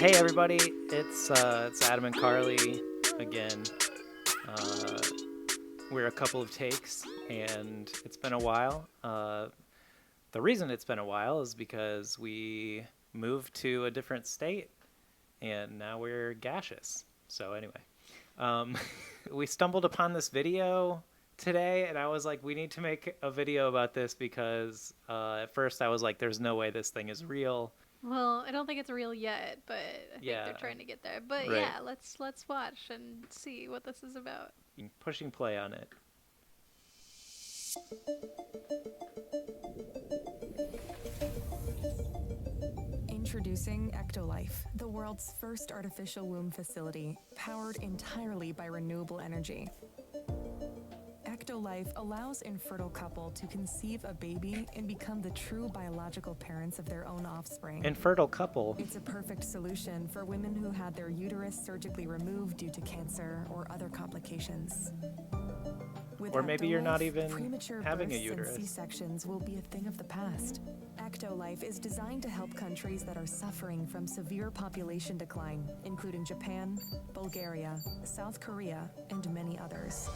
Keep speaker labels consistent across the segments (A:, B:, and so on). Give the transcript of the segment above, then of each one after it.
A: Hey everybody, it's Adam and Carly again. Uh, we're a couple of takes, and it's been a while. The reason it's been a while is because we moved to a different state, and now we're gaseous. So anyway, um, we stumbled upon this video today, and I was like, we need to make a video about this because at first I was like, there's no way this thing is real.
B: Well, I don't think it's real yet, but I think they're trying to get there. But
A: Right.
B: yeah, let's watch and see what this is about.
A: Pushing play on it.
C: Introducing EctoLife, the world's first artificial womb facility, powered entirely by renewable energy. EctoLife allows infertile couple to conceive a baby and become the true biological parents of their own offspring.
A: Infertile couple.
C: It's a perfect solution for women who had their uterus surgically removed due to cancer or other complications. With
A: Or maybe you're not
C: EctoLife,
A: even
C: premature
A: having a
C: births
A: uterus.
C: and C-sections will be a thing of the past. EctoLife is designed to help countries that are suffering from severe population decline, including Japan, Bulgaria, South Korea, and many others.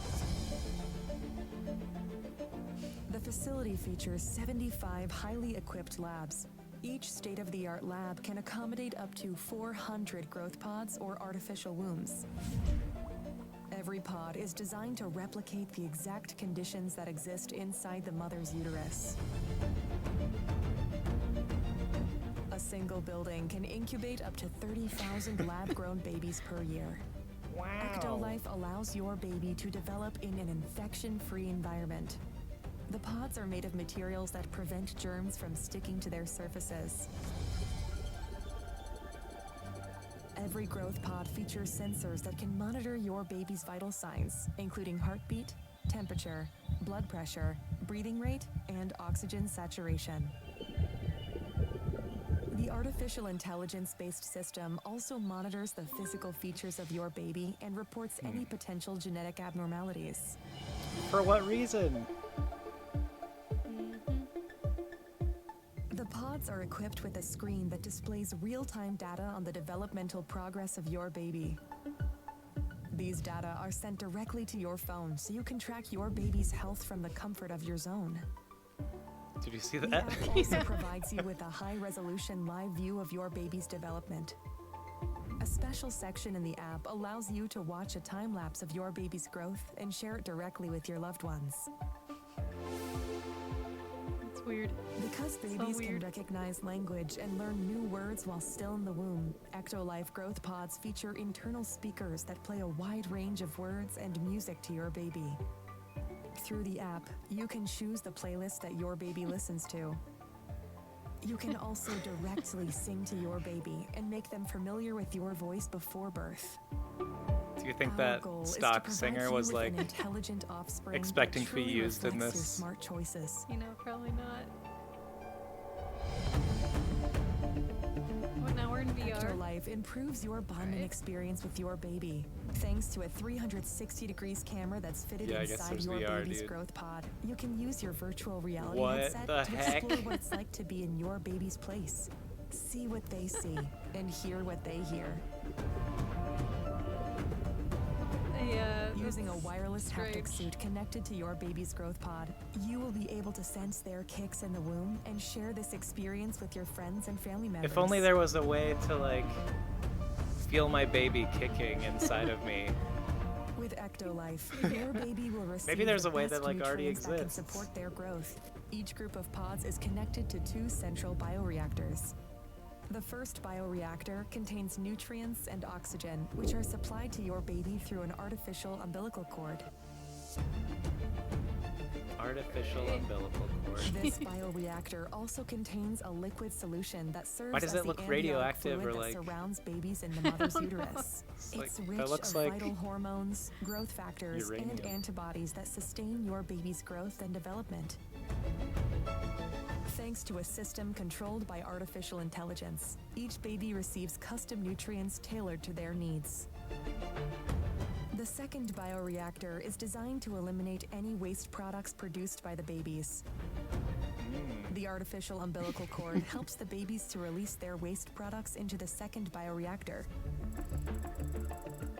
C: The facility features 75 highly equipped labs. Each state-of-the-art lab can accommodate up to 400 growth pods or artificial wombs. Every pod is designed to replicate the exact conditions that exist inside the mother's uterus. A single building can incubate up to 30,000 lab-grown babies per year.
A: Wow.
C: EctoLife allows your baby to develop in an infection-free environment. The pods are made of materials that prevent germs from sticking to their surfaces. Every growth pod features sensors that can monitor your baby's vital signs, including heartbeat, temperature, blood pressure, breathing rate, and oxygen saturation. The artificial intelligence-based system also monitors the physical features of your baby and reports any potential genetic abnormalities.
A: For what reason?
C: The pods are equipped with a screen that displays real-time data on the developmental progress of your baby. These data are sent directly to your phone so you can track your baby's health from the comfort of your zone.
A: Did you see
C: The
A: that?
C: app also provides you with a high-resolution live view of your baby's development. A special section in the app allows you to watch a time-lapse of your baby's growth and share it directly with your loved ones.
B: It's weird.
C: Because babies can recognize language and learn new words while still in the womb, EctoLife growth pods feature internal speakers that play a wide range of words and music to your baby. Through the app, you can choose the playlist that your baby listens to. You can also directly sing to your baby and make them familiar with your voice before birth.
A: Do you think
C: Our
A: that
C: goal is to
A: stock
C: provide
A: singer
C: you
A: was
C: with
A: like
C: an intelligent offspring
A: expecting
C: that
A: to be
C: truly
A: used in
C: reflects your
A: this?
C: smart choices.
B: You know, probably not. Well, now we're in VR.
C: EctoLife improves your bonding experience with your baby. Thanks to a 360 degrees camera that's fitted
A: Yeah, I guess
C: inside
A: there's
C: your
A: VR,
C: baby's
A: dude.
C: growth pod, you can use your virtual reality
A: What
C: headset
A: the
C: to
A: heck?
C: explore what it's like to be in your baby's place. See what they see and hear what they hear.
B: Yeah.
C: Using a
B: that's
C: wireless haptic
B: strange.
C: suit connected to your baby's growth pod, you will be able to sense their kicks in the womb and share this experience with your friends and family members.
A: If only there was a way to like feel my baby kicking inside of me.
C: With EctoLife, your baby will receive
A: Maybe there's
C: the
A: a way
C: best
A: that, like, already
C: nutrients that can
A: exists.
C: support their growth. Each group of pods is connected to 2 central bioreactors. The first bioreactor contains nutrients and oxygen, which are supplied to your baby through an artificial umbilical cord.
A: Artificial umbilical cord.
C: This bioreactor also contains a liquid solution that serves
A: Why does
C: as
A: it look
C: the amniotic
A: radioactive
C: fluid
A: or,
C: that
A: like-
C: surrounds babies in the mother's uterus.
A: It's
C: It's
A: like-
C: rich
A: that looks
C: of
A: like
C: vital hormones, growth factors,
A: uranium.
C: and antibodies that sustain your baby's growth and development. Thanks to a system controlled by artificial intelligence, each baby receives custom nutrients tailored to their needs. The second bioreactor is designed to eliminate any waste products produced by the babies. The The artificial umbilical cord helps the babies to release their waste products into the second bioreactor.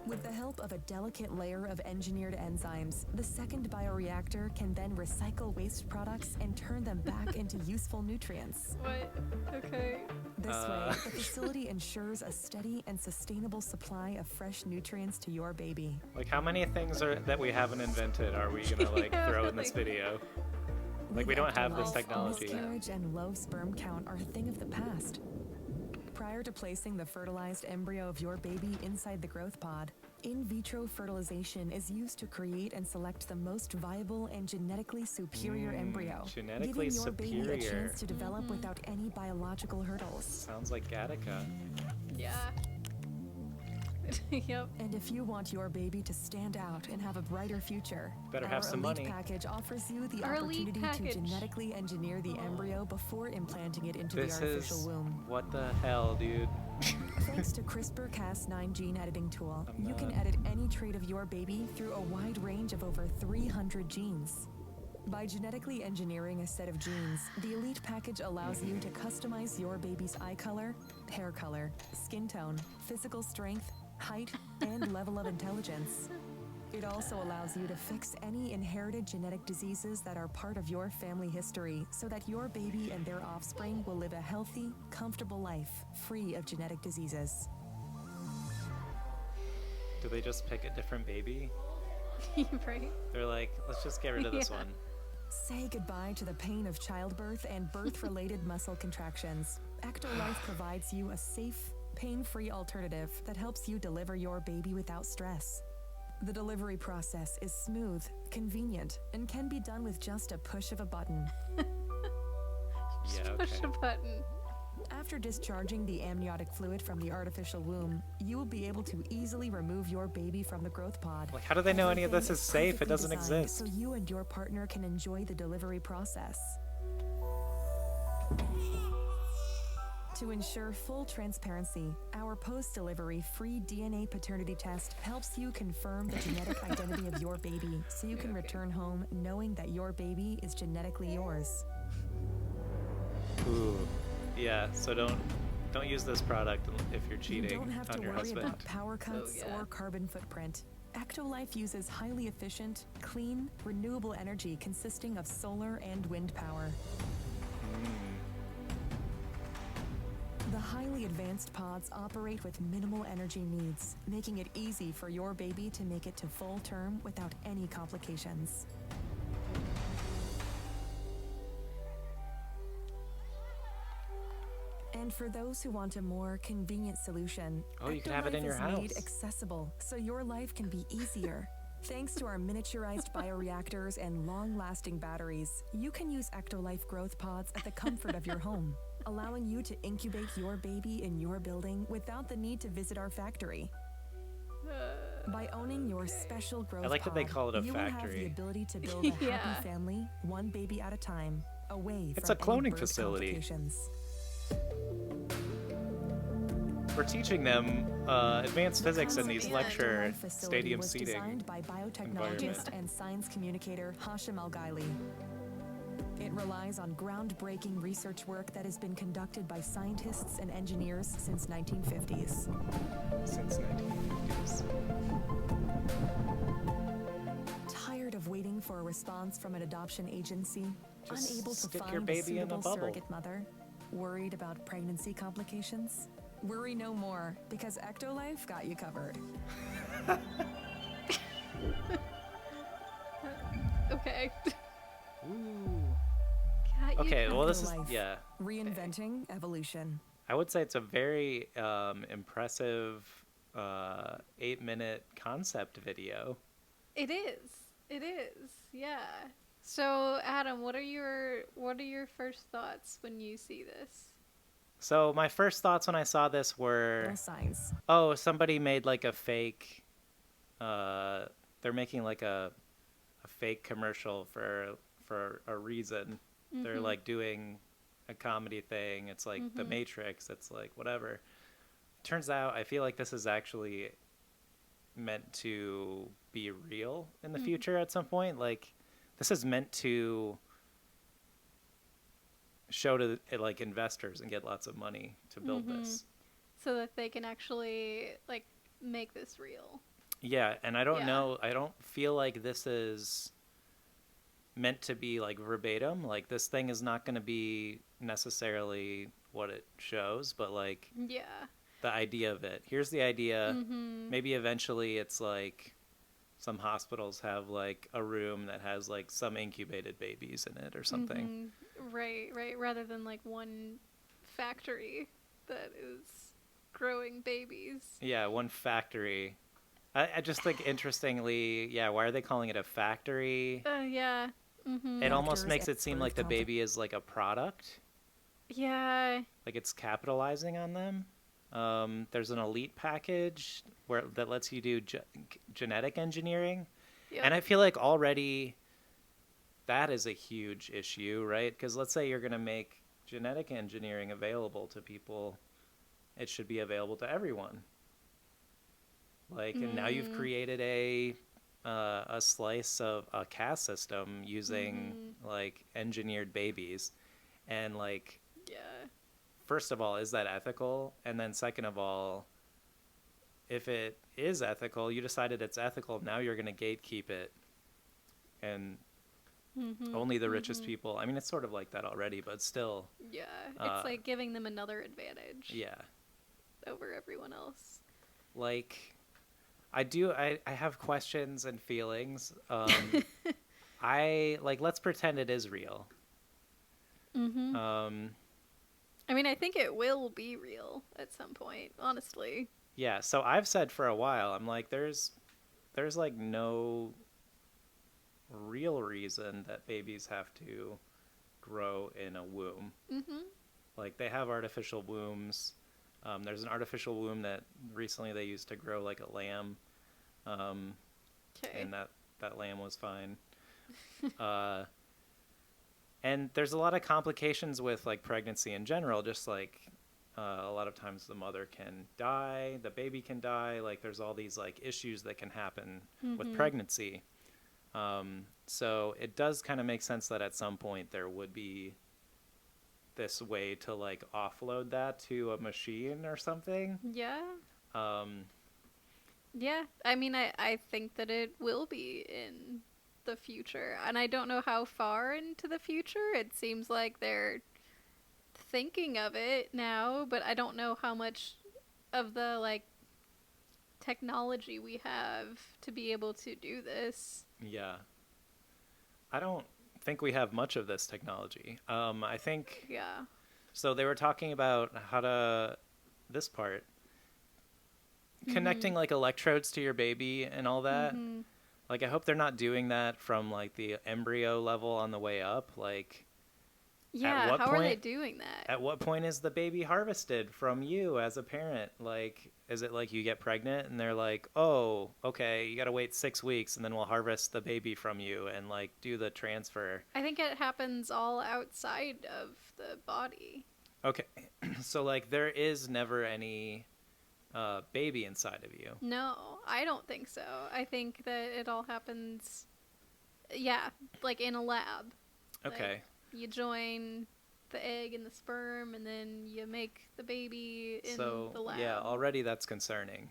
C: With the help of a delicate layer of engineered enzymes, the second bioreactor can then recycle waste products and turn them back into useful nutrients.
B: What? Okay.
C: This way, the facility ensures a steady and sustainable supply of fresh nutrients to your baby.
A: Like, how many things that we haven't invented are we gonna like
B: Yeah,
A: throw in this
B: really.
A: video? Like,
C: With
A: we don't have this
C: EctoLife,
A: technology.
C: Miscarriage and low sperm count are a thing of the past. Prior to placing the fertilized embryo of your baby inside the growth pod, in vitro fertilization is used to create and select the most viable and genetically superior embryo,
A: genetically
C: giving your baby a
A: superior.
C: chance to develop without any biological hurdles.
A: Sounds like Gattaca.
B: Yeah. Yep.
C: And if you want your baby to stand out and have a brighter future,
A: Better
C: our
A: have some
C: Elite
A: money.
C: package offers you the
B: Our Elite
C: opportunity
B: package.
C: to genetically engineer the embryo before implanting it into
A: This
C: the artificial
A: is
C: womb.
A: what the hell, dude.
C: Thanks to CRISPR-Cas9 gene editing tool,
A: I'm
C: you can
A: not-
C: edit any trait of your baby through a wide range of over 300 genes. By genetically engineering a set of genes, the Elite package allows you to customize your baby's eye color, hair color, skin tone, physical strength, height, and level of intelligence. It also allows you to fix any inherited genetic diseases that are part of your family history so that your baby and their offspring will live a healthy, comfortable life free of genetic diseases.
A: Do they just pick a different baby?
B: Right.
A: They're like, let's just get rid of this
B: Yeah.
A: one.
C: Say goodbye to the pain of childbirth and birth-related muscle contractions. EctoLife provides you a safe, pain-free alternative that helps you deliver your baby without stress. The delivery process is smooth, convenient, and can be done with just a push of a button.
A: Yeah,
B: Push
A: okay.
B: a button.
C: After discharging the amniotic fluid from the artificial womb, you will be able to easily remove your baby from the growth pod.
A: Like, how do they know any of this
C: Everything
A: is safe? It
C: perfectly
A: doesn't
C: designed
A: exist.
C: So you and your partner can enjoy the delivery process. To ensure full transparency, our post-delivery free DNA paternity test helps you confirm the genetic identity of your baby so you can return home knowing that your baby is genetically yours.
A: Ooh. Yeah, so don't use this product if you're
C: You
A: cheating
C: don't have
A: on
C: to
A: your
C: worry
A: husband.
C: about power cuts
B: yeah.
C: or carbon footprint. EctoLife uses highly efficient, clean, renewable energy consisting of solar and wind power. The highly advanced pods operate with minimal energy needs, making it easy for your baby to make it to full term without any complications. And for those who want a more convenient solution,
A: Oh, you can have it
C: EctoLife
A: in your
C: is made
A: house.
C: accessible so your life can be easier. Thanks to our miniaturized bioreactors and long-lasting batteries, you can use EctoLife growth pods at the comfort of your home, allowing you to incubate your baby in your building without the need to visit our factory. By owning your special growth
A: I like that they
C: pod,
A: call it a
C: you will have
A: factory.
C: the ability to build a
B: Yeah.
C: happy family, one baby at a time, away
A: It's
C: from
A: a cloning
C: any birth
A: facility.
C: complications.
A: We're teaching them advanced physics in these
C: The concept of
A: lecture
C: EctoLife facility
A: stadium
C: was
A: seating.
C: designed by biotechnologist
A: environment.
C: and science communicator Hashim Al-Ghaili. It relies on groundbreaking research work that has been conducted by scientists and engineers since 1950s.
A: Since 1950s.
C: Tired of waiting for a response from an adoption agency?
A: Just
C: Unable to
A: stick
C: find
A: your
C: a
A: baby in a
C: suitable
A: bubble.
C: surrogate mother? Worried about pregnancy complications? Worry no more, because EctoLife got you covered.
B: Okay.
A: Ooh.
B: Got you
A: Okay, well this is
C: EctoLife.
A: yeah.
C: Reinventing evolution.
A: I would say it's a very impressive 8-minute concept video.
B: It is. It is. Yeah. So, Adam, what are your first thoughts when you see this?
A: So my first thoughts when I saw this were,
C: No signs.
A: oh, somebody made like a fake. They're making like a fake commercial for a reason. They're like doing a comedy thing. It's like The Matrix. It's like whatever. Turns out, I feel like this is actually meant to be real in the future at some point. Like, this is meant to show to like investors and get lots of money to build this.
B: So that they can actually like make this real.
A: Yeah, and I don't
B: Yeah.
A: know, I don't feel like this is meant to be like verbatim. Like this thing is not going to be necessarily what it shows, but like
B: Yeah.
A: the idea of it. Here's the idea.
B: Mm-hmm.
A: Maybe eventually it's like some hospitals have like a room that has like some incubated babies in it or something.
B: Right, right. Rather than like one factory that is growing babies.
A: Yeah, one factory. I just think interestingly, yeah, why are they calling it a factory?
B: Yeah.
A: It almost
C: Doctors
A: makes
C: and
A: it seem like the
C: birth
A: baby is like a product,
B: Yeah.
A: like it's capitalizing on them. There's an elite package that lets you do genetic engineering,
B: Yep.
A: and I feel like already that is a huge issue, right? Because let's say you're going to make genetic engineering available to people, it should be available to everyone. Like, and now you've created a slice of a caste system using like engineered babies, and like,
B: Yeah.
A: first of all, is that ethical? And then second of all, if it is ethical, you decided it's ethical, now you're going to gatekeep it, and only the richest people. I mean, it's sort of like that already, but still.
B: Yeah. It's like giving them another advantage
A: Yeah.
B: over everyone else.
A: Like, I have questions and feelings. Let's pretend it is real.
B: I mean, I think it will be real at some point, honestly.
A: Yeah, so I've said for a while, I'm like, there's like no real reason that babies have to grow in a womb. Like, they have artificial wombs. There's an artificial womb that recently they used to grow like a lamb,
B: Okay.
A: and that lamb was fine. And there's a lot of complications with like pregnancy in general, just like a lot of times the mother can die, the baby can die, like there's all these like issues that can happen with pregnancy. So it does kind of make sense that at some point there would be this way to like offload that to a machine or something.
B: Yeah. Yeah. I mean, I think that it will be in the future. And I don't know how far into the future. It seems like they're thinking of it now, but I don't know how much of the like technology we have to be able to do this.
A: Yeah. I don't think we have much of this technology. I think
B: Yeah.
A: so. They were talking about this part, connecting like electrodes to your baby and all that. Like, I hope they're not doing that from like the embryo level on the way up. Like,
B: Yeah,
A: what
B: how are they
A: point-
B: doing that?
A: at what point is the baby harvested from you as a parent? Like, is it like you get pregnant and they're like, oh, okay, you got to wait 6 weeks and then we'll harvest the baby from you and like do the transfer.
B: I think it happens all outside of the body.
A: Okay. So like there is never any baby inside of you.
B: No, I don't think so. I think that it all happens, yeah, like in a lab.
A: Okay.
B: Like, you join the egg and the sperm, and then you make the baby in
A: So
B: the lab.
A: yeah, already that's concerning.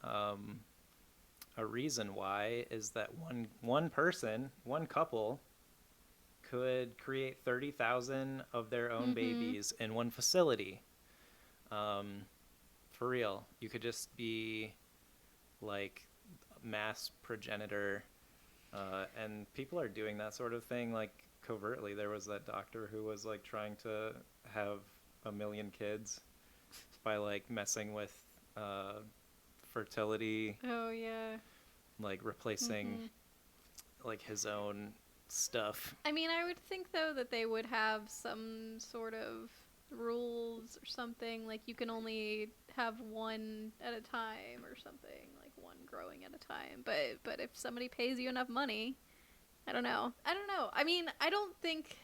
A: A reason why is that one person, one couple, could create 30,000 of their own babies in one facility. For real, you could just be like mass progenitor, and people are doing that sort of thing like covertly. There was that doctor who was like trying to have 1 million kids by like messing with fertility,
B: Oh, yeah.
A: like replacing like his own stuff.
B: I mean, I would think, though, that they would have some sort of rules or something. Like, you can only have one at a time or something. Like, one growing at a time. But if somebody pays you enough money, I don't know. I mean, I don't think...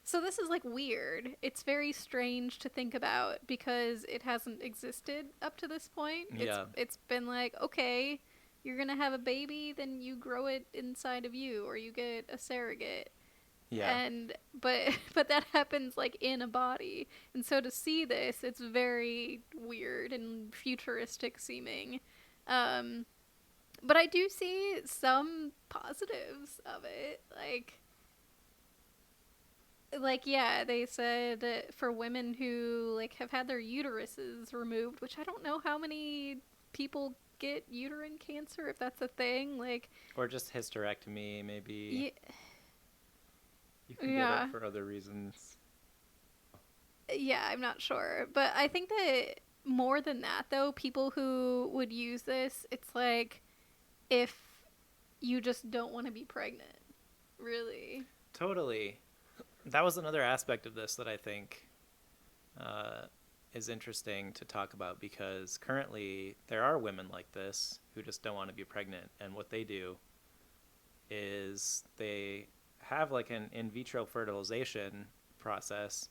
B: So this is, like, weird. It's very strange to think about because it hasn't existed up to this point.
A: Yeah.
B: It's been like, okay, you're going to have a baby, then you grow it inside of you, or you get a surrogate.
A: Yeah.
B: And but that happens like in a body. And so to see this, it's very weird and futuristic seeming. Um but I do see some positives of it. Like yeah, they said for women who like have had their uteruses removed, which I don't know how many people get uterine cancer, if that's a thing. Like
A: Or just hysterectomy, maybe.
B: yeah,
A: You can get it
B: yeah,
A: for other reasons.
B: yeah, I'm not sure, but I think that more than that though, people who would use this, it's like if you just don't want to be pregnant, really.
A: Totally. That was another aspect of this that I think uh, is interesting to talk about, because currently there are women like this who just don't want to be pregnant, and what they do is they have like an in vitro fertilization process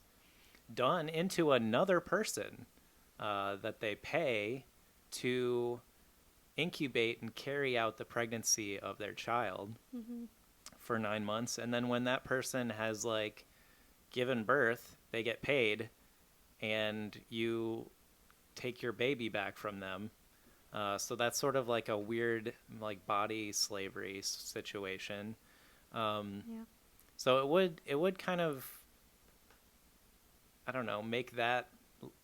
A: done into another person that they pay to incubate and carry out the pregnancy of their child
B: Mm-hmm.
A: for 9 months. And then when that person has like given birth, they get paid, and you take your baby back from them. So that's sort of like a weird like body slavery situation.
B: Yeah.
A: So it would kind of, I don't know, make that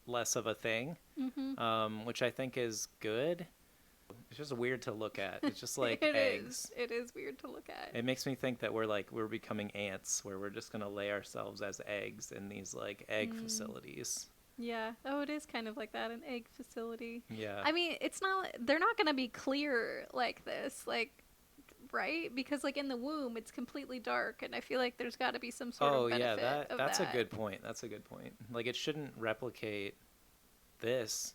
A: less of a thing,
B: Mm-hmm.
A: which I think is good. It's just weird to look at. It's just like
B: It
A: eggs.
B: is. It is weird to look at.
A: It makes me think that we're becoming ants, where we're just gonna lay ourselves as eggs in these like egg facilities.
B: Yeah. Oh, it is kind of like that, an egg facility.
A: Yeah.
B: I mean, it's not, they're not going to be clear like this, like, right? Because, like, in the womb, it's completely dark, and I feel like there's got to be some sort
A: Oh
B: of
A: yeah,
B: benefit of
A: that's
B: that.
A: a good point. That's a good point. Like it shouldn't replicate this.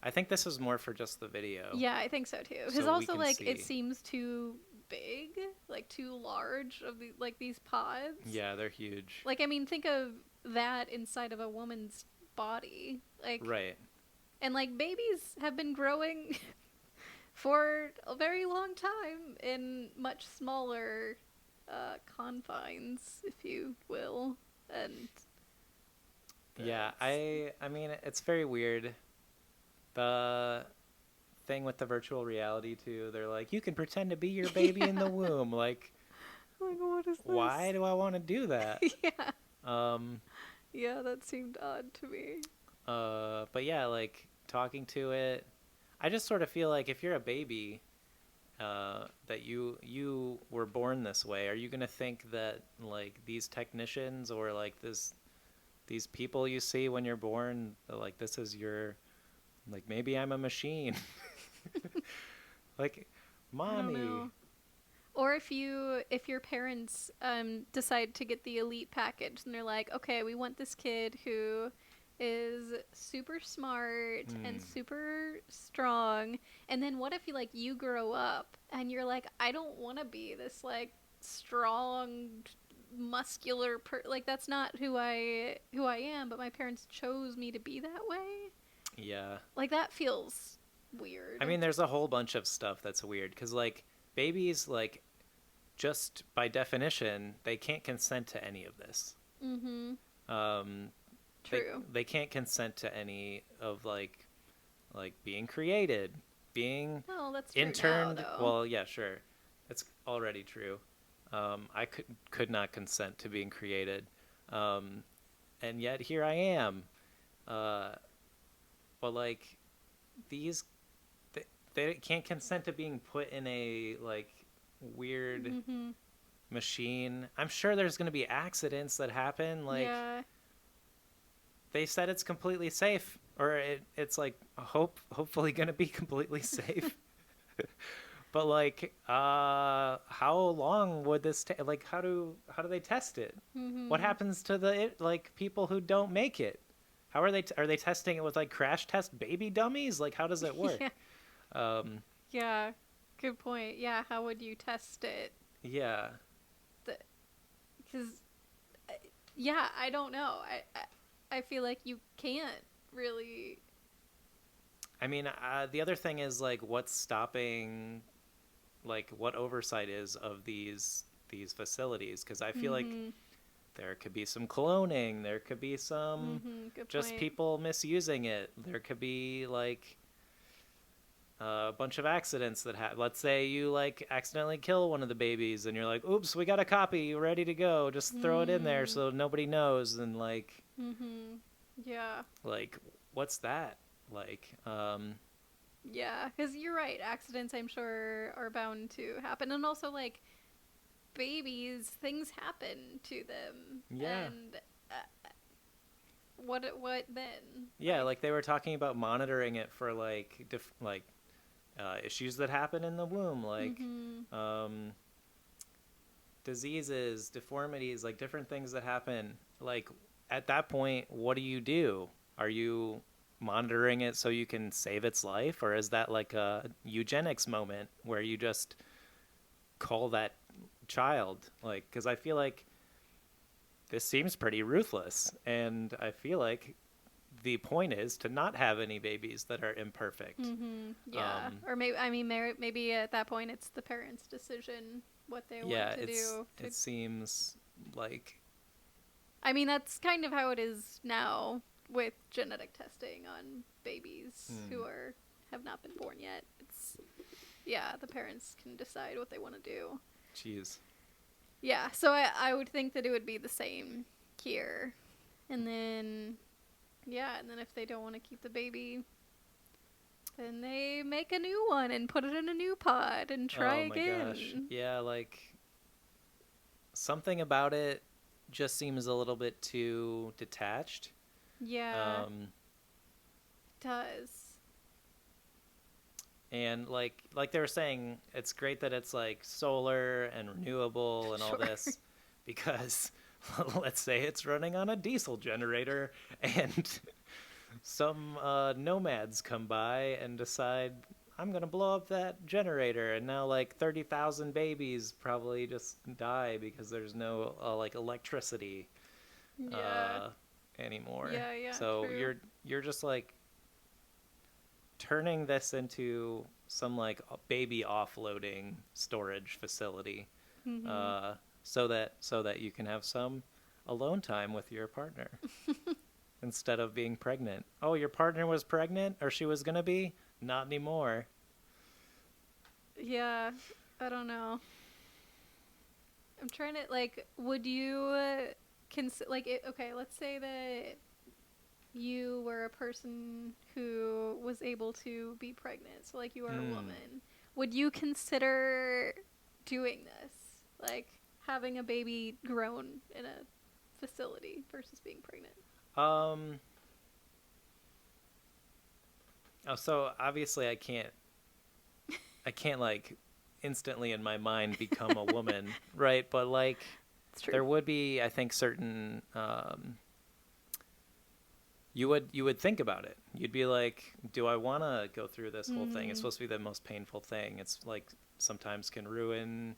A: I think this is more for just the video.
B: Yeah, I think so too. Because
A: So we
B: also,
A: can
B: like, it
A: see.
B: seems too big, like, too large of the, like, these pods.
A: Yeah, they're huge.
B: Like, I mean, think of that inside of a woman's body. Like,
A: Right.
B: and, like, babies have been growing for a very long time in much smaller confines, if you will. And
A: Yeah,
B: that's-
A: I mean it's very weird. The thing with the virtual reality too, they're like, you can pretend to be your baby in the womb. Like,
B: what is this?
A: why do I want to do that?
B: Yeah.
A: Um
B: Yeah, that seemed odd to me.
A: but yeah, like talking to it, I just sort of feel like if you're a baby, that you were born this way, are you gonna think that like these technicians or like these people you see when you're born, like this is your, like maybe I'm a machine, like
B: I don't
A: mommy.
B: know. Or if your parents decide to get the elite package and they're like, okay, we want this kid who is super smart and super strong, and then what if you grow up and you're like, I don't want to be this like strong muscular like that's not who I am, but my parents chose me to be that way.
A: Yeah.
B: Like that feels weird.
A: I mean, there's a whole bunch of stuff that's weird because like babies, like just by definition, they can't consent to any of this.
B: Mm-hmm.
A: Um,
B: True.
A: they can't consent to any of like being created, being
B: Oh, that's true
A: interned.
B: now, though.
A: Well, yeah, sure, it's already true. I could not consent to being created, and yet here I am. But like these, they can't consent to being put in a like weird
B: Mm-hmm.
A: machine. I'm sure there's going to be accidents that happen. Like
B: Yeah.
A: they said it's completely safe, or it's like hopefully going to be completely safe. But like, how long would this take? Like, how do they test it?
B: Mm-hmm.
A: What happens to the like people who don't make it? How are they? Are they testing it with like crash test baby dummies? Like, how does it work?
B: Yeah.
A: Um,
B: Yeah. Good point. Yeah. How would you test it?
A: yeah.
B: Because, yeah, I don't know. I feel like you can't really.
A: I mean, the other thing is like, what's stopping, like, what oversight is of these these facilities, because I feel like
B: Mm-hmm.
A: there could be some cloning, there could be some
B: Mm-hmm. Good
A: just
B: point.
A: people misusing it, there could be like a bunch of accidents that happen. Let's say you like accidentally kill one of the babies and you're like, oops, we got a copy ready to go, just throw it in there
B: Mm.
A: so nobody knows. And
B: Mm-hmm. Yeah.
A: like what's that like?
B: Yeah, because you're right. Accidents, I'm sure, are bound to happen, and also like babies, things happen to them,
A: Yeah.
B: and what then?
A: Yeah, like they were talking about monitoring it for like issues that happen in the womb, like
B: Mm-hmm.
A: um, diseases, deformities, like different things that happen. Like at that point, what do you do? Are you monitoring it so you can save its life, or is that like a eugenics moment where you just call that child? Like, because I feel like this seems pretty ruthless, and I feel like the point is to not have any babies that are imperfect.
B: Mm-hmm. Yeah, or maybe maybe at that point it's the parents' decision what they
A: Yeah,
B: want to do.
A: it seems like
B: I mean, that's kind of how it is now with genetic testing on babies who have not been born yet. It's yeah, the parents can decide what they want to do.
A: jeez.
B: Yeah, so I would think that it would be the same here. And then, yeah, and then if they don't want to keep the baby, then they make a new one and put it in a new pod and try
A: Oh my
B: again.
A: gosh. Yeah, like something about it just seems a little bit too detached.
B: Yeah, it does.
A: And like they were saying, it's great that it's like solar and renewable and all
B: Sure.
A: this because let's say it's running on a diesel generator and some nomads come by and decide I'm going to blow up that generator, and now like 30,000 babies probably just die because there's no like electricity
B: Yeah.
A: anymore.
B: Yeah,
A: So
B: true.
A: you're just like turning this into some like baby offloading storage facility,
B: Mm-hmm.
A: so that you can have some alone time with your partner instead of being pregnant. Oh, your partner was pregnant, or she was gonna be? Not anymore.
B: Yeah, I don't know. I'm trying to, like, would you okay, let's say that you were a person who was able to be pregnant, so like you are a woman. Would you consider doing this? Like having a baby grown in a facility versus being pregnant?
A: Um. Oh, so obviously I can't like instantly in my mind become a woman, right? But like
B: It's true.
A: there would be, I think, certain you would think about it. You'd be like, do I want to go through this whole thing? It's supposed to be the most painful thing. It's like sometimes can ruin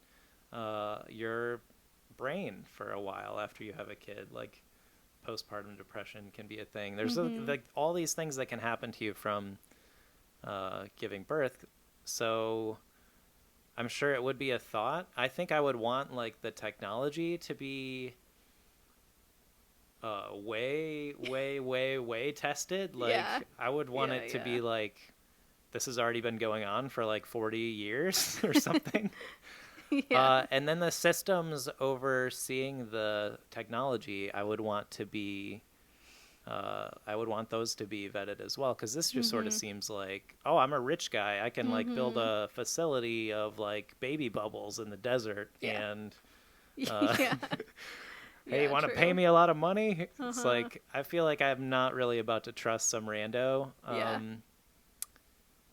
A: your brain for a while after you have a kid. Like postpartum depression can be a thing. There's like all these things that can happen to you from giving birth. So I'm sure it would be a thought. I think I would want like the technology to be way tested. Like
B: Yeah.
A: I would want
B: Yeah,
A: it to
B: yeah.
A: be like this has already been going on for like 40 years or something.
B: Yeah.
A: And then the systems overseeing the technology, I would want to be I would want those to be vetted as well, because this just sort of seems like, oh, I'm a rich guy, I can like build a facility of like baby bubbles in the desert,
B: Yeah.
A: and
B: Yeah.
A: hey,
B: Yeah,
A: want to
B: true.
A: pay me a lot of money? It's like I feel like I'm not really about to trust some rando
B: Yeah.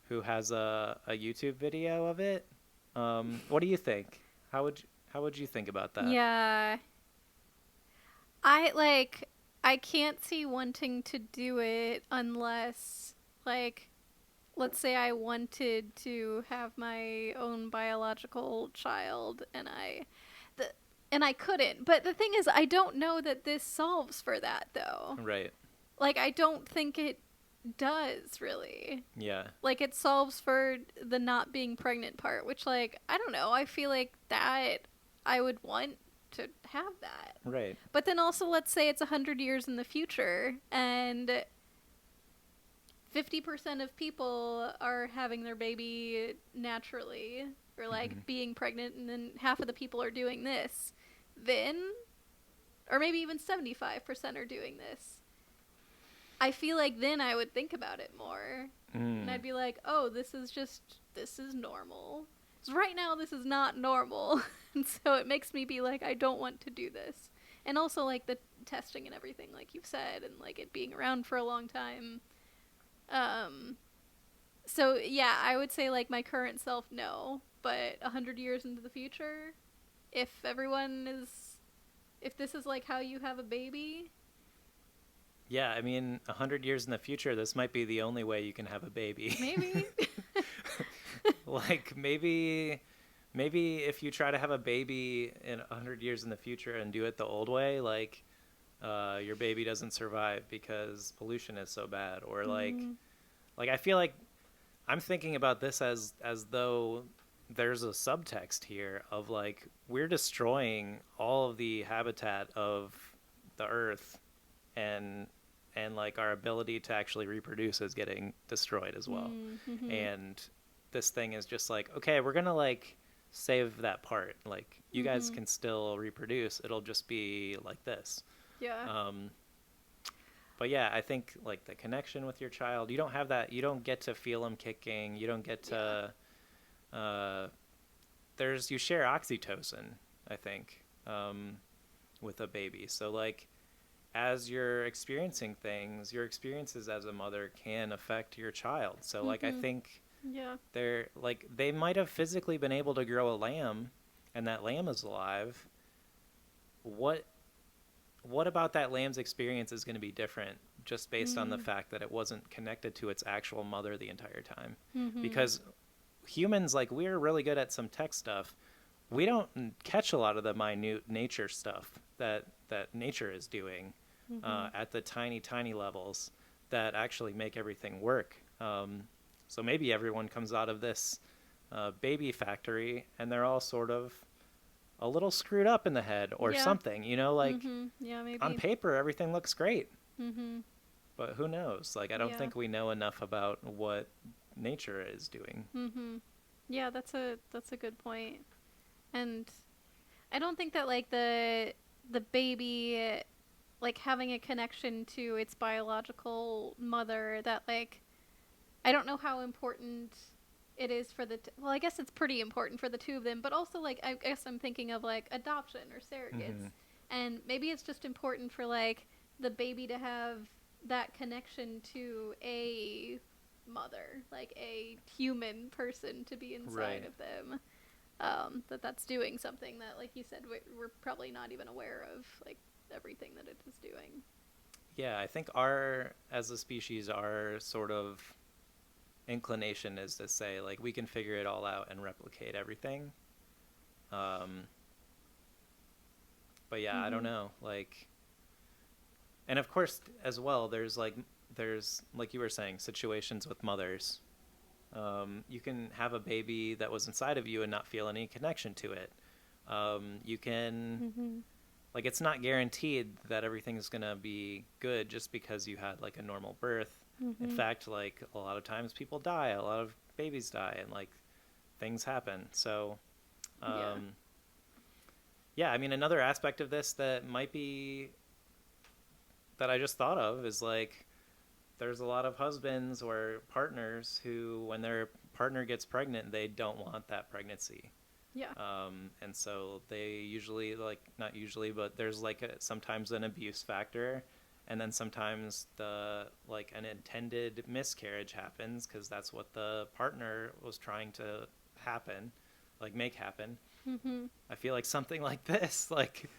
A: who has a YouTube video of it. What do you think? How would you think about that?
B: Yeah. I can't see wanting to do it unless like let's say I wanted to have my own biological child and I couldn't. But the thing is I don't know that this solves for that though.
A: Right.
B: Like I don't think it does really.
A: Yeah.
B: Like it solves for the not being pregnant part, which like I don't know, I feel like that I would want to have that.
A: Right.
B: But then also, let's say it's 100 years in the future, and 50% of people are having their baby naturally, or like being pregnant, and then half of the people are doing this. Then, or maybe even 75% are doing this. I feel like then I would think about it more. And I'd be like, oh, this is normal. 'Cause right now, this is not normal. And so it makes me be like, I don't want to do this. And also, like, the testing and everything, like you've said, and, like, it being around for a long time. So, yeah, I would say, like, my current self, no. But 100 years into the future, if this is, like, how you have a baby...
A: Yeah, I mean, 100 years in the future, this might be the only way you can have a baby.
B: Maybe.
A: Like, maybe if you try to have a baby in 100 years in the future and do it the old way, like, your baby doesn't survive because pollution is so bad. Or, like, I feel like I'm thinking about this as though there's a subtext here of, like, we're destroying all of the habitat of the Earth, and like our ability to actually reproduce is getting destroyed as well. And this thing is just like, okay, we're gonna like save that part, like you guys can still reproduce, it'll just be like this. But yeah, I think like the connection with your child, you don't have that, you don't get to feel them kicking, you don't get to you share oxytocin, I think, with a baby. So like, as you're experiencing things, your experiences as a mother can affect your child. So like, I think they might have physically been able to grow a lamb, and that lamb is alive. What about that lamb's experience is going to be different just based on the fact that it wasn't connected to its actual mother the entire time? Because humans, like, we're really good at some tech stuff. We don't catch a lot of the minute nature stuff that nature is doing at the tiny levels that actually make everything work. So maybe everyone comes out of this baby factory and they're all sort of a little screwed up in the head or something, you know, like
B: maybe.
A: On paper, everything looks great, but who knows? Like, I don't think we know enough about what nature is doing.
B: Yeah, that's a good point. And I don't think that like the baby, like having a connection to its biological mother, that like, I don't know how important it is for well, I guess it's pretty important for the two of them, but also like, I guess I'm thinking of like adoption or surrogates. And maybe it's just important for like the baby to have that connection to a mother, like a human person to be inside of them. That's doing something that, like you said, we're probably not even aware of, like everything that it is doing.
A: Yeah, I think as a species, our sort of inclination is to say, like, we can figure it all out and replicate everything. But yeah, I don't know, like, and of course as well, there's like you were saying, situations with mothers. You can have a baby that was inside of you and not feel any connection to it. You can, like, it's not guaranteed that everything's going to be good just because you had like a normal birth. In fact, like, a lot of times people die, a lot of babies die, and like things happen. So, yeah, I mean, another aspect of this that might be, that I just thought of is like, there's a lot of husbands or partners who, when their partner gets pregnant, they don't want that pregnancy. And so they usually, like, not usually, but there's like sometimes an abuse factor, and then sometimes like an intended miscarriage happens because that's what the partner was trying to make happen. I feel like something like this, like,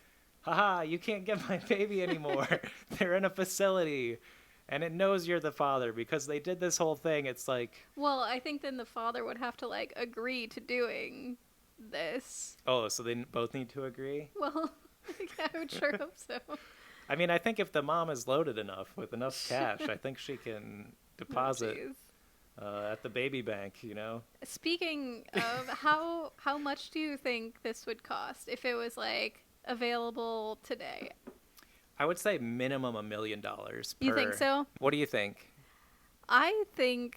A: haha, you can't get my baby anymore. They're in a facility. And it knows you're the father because they did this whole thing. It's like...
B: Well, I think then the father would have to, like, agree to doing this.
A: Oh, so they both need to agree?
B: Well, I would sure hope so.
A: I mean, I think if the mom is loaded enough with enough cash, I think she can deposit at the baby bank, you know?
B: Speaking of, how much do you think this would cost if it was like available today?
A: I would say minimum $1 million per.
B: You think so?
A: What do you think?
B: I think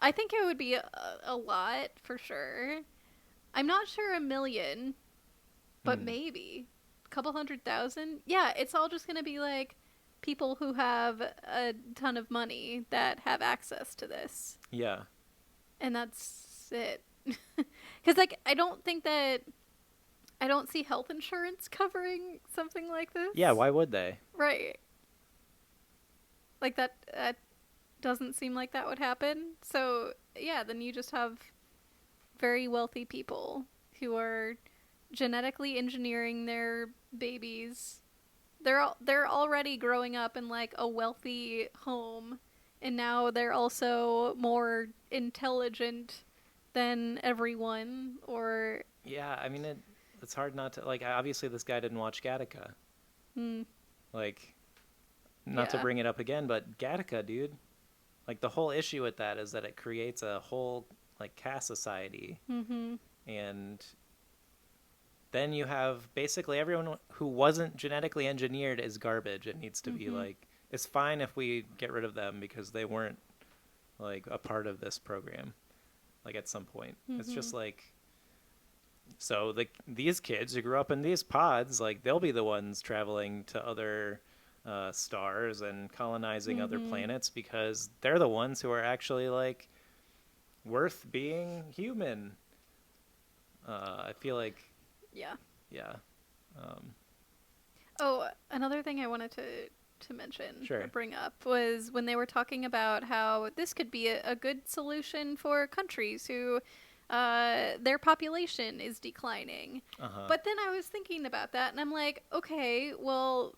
B: it would be a lot for sure. I'm not sure 1 million, but maybe a couple 100,000. Yeah, it's all just gonna be like people who have a ton of money that have access to this,
A: Yeah.
B: and that's it. Because like I don't see health insurance covering something like this.
A: Yeah, why would they?
B: Right. Like that doesn't seem like that would happen. So, yeah, then you just have very wealthy people who are genetically engineering their babies. They're already growing up in like a wealthy home, and now they're also more intelligent than everyone. Or
A: Yeah, I mean, it's hard not to, like, obviously this guy didn't watch Gattaca. Like, not to
B: Yeah.
A: bring it up again, but Gattaca, dude. Like, the whole issue with that is that it creates a whole, like, caste society. And then you have basically everyone who wasn't genetically engineered is garbage. It needs to be, like, it's fine if we get rid of them because they weren't, like, a part of this program, like, at some point. It's just, like, so these kids who grew up in these pods, like, they'll be the ones traveling to other stars and colonizing other planets because they're the ones who are actually, like, worth being human. I feel like,
B: yeah.
A: yeah.
B: Oh, another thing I wanted to mention
A: Sure.
B: or bring up was when they were talking about how this could be a good solution for countries who their population is declining. But then I was thinking about that, and I'm like, okay, well,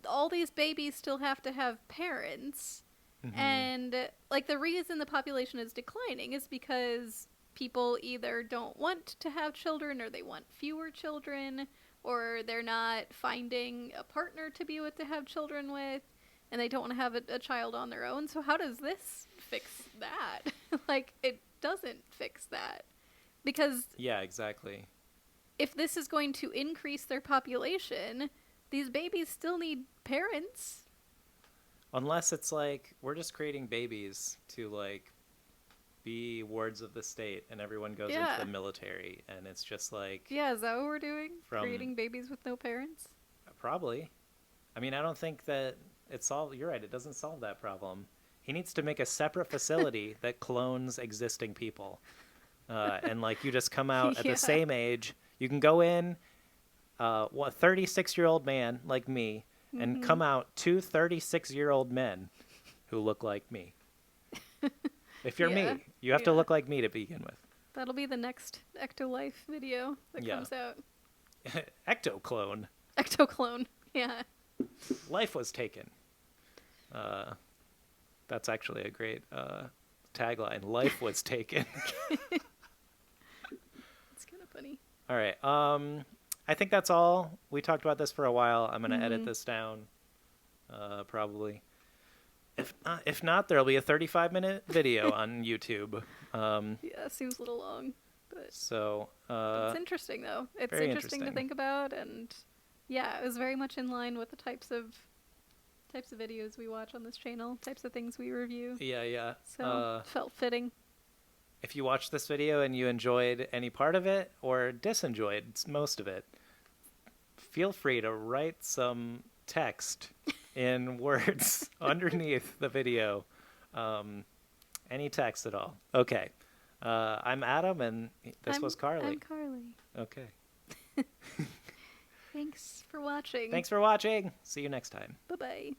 B: all these babies still have to have parents. And like the reason the population is declining is because people either don't want to have children, or they want fewer children, or they're not finding a partner to be with to have children with, and they don't want to have a child on their own. So how does this fix that? Like, it doesn't fix that. Because
A: Yeah, exactly.
B: if this is going to increase their population, these babies still need parents.
A: Unless it's like we're just creating babies to, like, be wards of the state and everyone goes into
B: Yeah.
A: the military and it's just like
B: Yeah, is that what we're doing?
A: From-
B: Creating babies with no parents?
A: probably. I mean, I don't think that you're right, it doesn't solve that problem. He needs to make a separate facility that clones existing people. And like you just come out at
B: Yeah.
A: the same age. You can go in, a 36-year-old man like me, and come out 2 36-year-old men who look like me. If you're
B: Yeah.
A: me, you have to
B: Yeah.
A: look like me to begin with.
B: That'll be the next EctoLife video that
A: Yeah.
B: comes out.
A: Ectoclone.
B: Ectoclone. Yeah.
A: Life was taken. That's actually a great tagline. Life was taken.
B: It's kind of funny.
A: All right. I think that's all. We talked about this for a while. I'm going to edit this down, probably. If not, there'll be a 35-minute video on YouTube.
B: Yeah, seems a little long, but
A: So
B: it's interesting though. It's
A: very
B: interesting to
A: interesting.
B: think about, and yeah, it was very much in line with the types of videos we watch on this channel, types of things we review.
A: yeah.
B: So felt fitting.
A: If you watched this video and you enjoyed any part of it or disenjoyed most of it, feel free to write some text in words underneath the video. Any text at all. Okay. I'm Adam, and this was Carly.
B: I'm Carly.
A: Okay.
B: Thanks for watching.
A: Thanks for watching. See you next time.
B: Bye-bye.